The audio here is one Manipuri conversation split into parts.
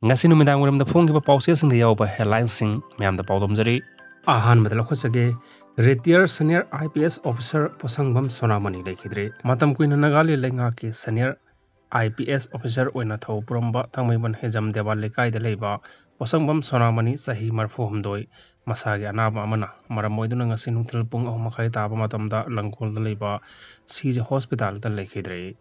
ngasi numidang waramda phonggiba pawsesingda yawba headlinesing mayamda pawdomjari ahanbada lakhosage retired senior IPS officer P Sonamani leikhidre matam kuina Naga lengaki senior IPS officer oina thau puramba thangmaiban hejam deba lekai da leiba P Sonamani sahi marfu humdoi masagi anaba amana maram moiduna ngasi nungthil pung 3:30 taba matamda langkol da leiba CJ hospital da leikhidre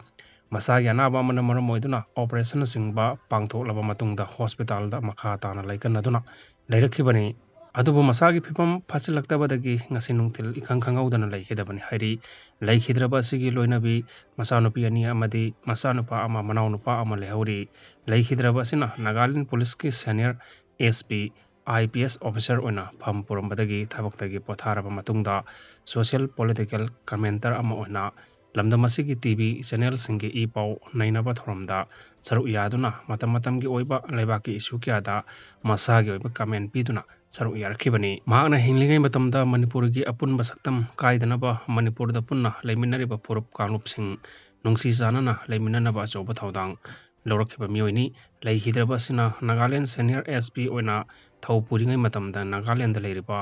masagi anaba amana maram moiduna operation singba pangthoklaba matungda hospital da makha tana laikanaduna leirakibani adubu masagi phipam phasilaktabadagi ngasi nungthil ikhang khangaudana leikhidabani hairi leikhidra sigi loinabi masanupi ani amadi masanupa ama manaunupa ama lehori leikhidra sina Nagaland police ki senior SP IPS officer ona pham purambadagi thabaktagi potharaba matungda social political commentator ama ona lamdamasigi TV channel singi ipau nainaba thoramda saruk yaduna matam gi oiba leibaki issue kyada masagi oiba comment piduna saruk yarkhibani mahakna hinglingai matamda manipurgi apunba saktam kaidanaba manipurda punna leiminariba purup kanglup sing nungsi sanana leiminanaba achoba thaudang lawrakhiba mioini leikhidra sina Nagaland senior SP oina thau puringai matamda Nagaland da leiriba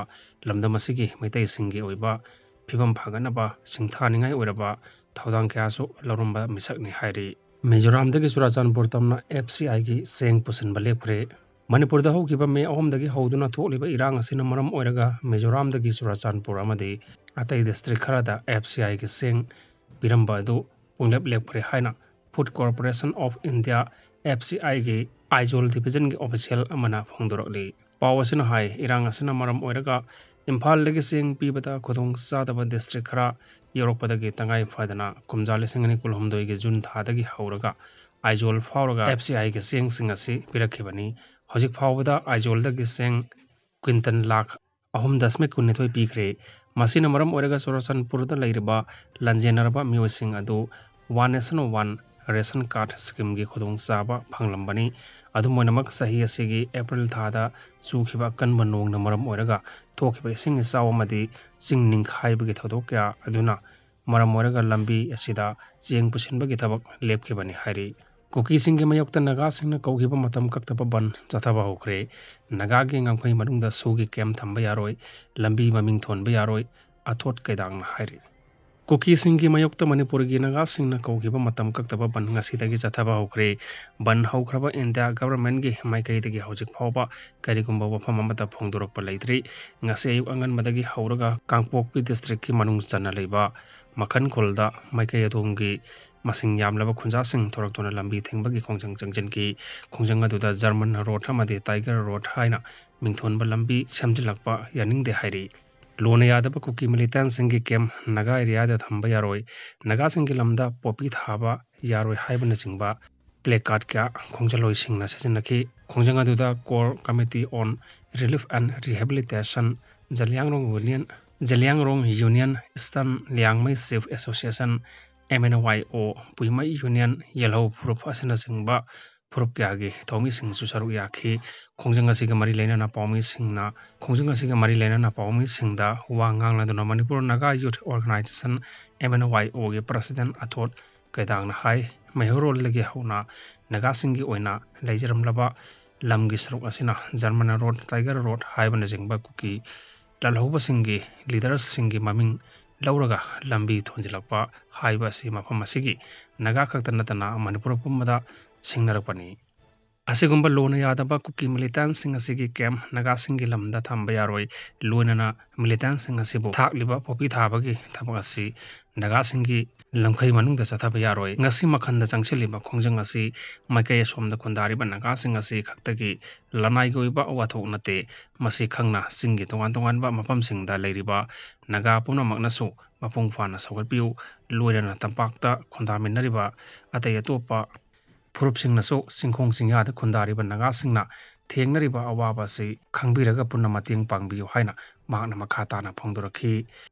lamdamasigi maitai singi oiba phibam phaganaba singthaningai oiraba thaudang kyasu lorumba misakni hairi Mizoram dagi Surachanpur tamna FCI gi seng pusin balekpre Manipur da hokiba me ahomdagi hoduna tholiba irang asina maram oiraga Mizoram dagi Surachanpur amadi atai district kharada FCI gi seng biramba adu punglep lekpre haina Food Corporation of India FCI gi Aizol division gi official amana phongdorakli pawasina hai irang asina maram oiraga Imphal dagi seng pibata khudong sadaba district khara Europadagi tangai fadana kumjali singani kulhumdoi gi June thadagi hauraga Aizol fauraga FCI gi seng singasi pirakhibani Hojik Fawada Aizolda Giseng Quinton Lakh Ahum Dasme Kunithoi Pikre Masina Maram Orega Surachanpur da Lairiba Lanjenaraba Mewsing Adu One Nation One Ration Card Scheme gi Khudong Saba Phanglambani Adu Moinamak Sahi Asigi April Thada Sukhiba Kanba Nong na Maram Orega Thokiba Sing Sawamadi Sing Ninkhaiba gi Thodokya Aduna Maram Orega Lambi Asida Jeng Pusinba gi Thabak Lepkhibani Hari Kuki singi mayokta Naga singna kaugiba matam kaktaba ban chathaba houkhre Naga gi ngangphai manungda sugi kem thamba yaroi lambi maming thonba yaroi athot kaidang na hairi Kuki singi mayokta Manipur gi Naga singna kaugiba matam kaktaba ban ngasidagi chathaba houkhre ban houkhraba India government gi maikai dagi hojik phawba karigumba wafam amata phongdorokpa leitri ngasi ayuk angan madagi hauraga Kangpokpi district ki manung channa leiba makhan kholda maikai adongi masing yamlaba khunja sing thoraktuna lambi thingbagi khongjang changjinki khongjang aduda German road amadi Tiger road haina mingthonba lambi semjilakpa yaningde hairi lona yadaba kuki militant singi kem Naga area da thamba yaroi Naga singi lamda popi thaba yaroi haibana chingba placard kya khongjaloi singna sejinaki khongjang aduda core committee on relief and rehabilitation Jalyangrong Union Eastern Liangmai Safe Association MNYO Puimai Union Yellow Proof Asina Singba Proof Kyagi Tomi Sing Susaru Yaki Kongjanga Siga Mari Lena na Paumi Singna Kongjanga Siga Mari Lena na Paumi Singda Wangang Laduna Manipur Naga Youth Organization MNYO ge President Athot Kaidang na Hai Mahoro Lagi Hauna Naga Singi Oina Leijaram Laba Lamgi Saruk Asina German Road Tiger Road Haibana Singba Kuki Lalhoba Singi Leaders Singi Maming Lauraga lambi thonjilakpa haiba si mafam asigi Naga khakta natana Manipur pumada singnarakpani asigumba lona yadaba kuki militant sing asigi kem Naga singi lamda thamba yaroi loinana militant sing asibu thakliba popi thabagi thabak asi Naga singi lamkhai manungda chathaba yaroi ngasi makhanda changchiliba khongjang asi maikai somda khundariba Naga sing asi khaktagi lanai goiba wathok nate masi khangna singi tongan ba mapam singda leiriba Naga puna magnasu mapung fana sawarpiu loirana tampakta khondaminariba atai atopa furup singnasu singkhong singyada khundariba Naga singna thengnariba awaba si khangbiraga punna mating pangbiu haina mahakna makha tana phongdorakhi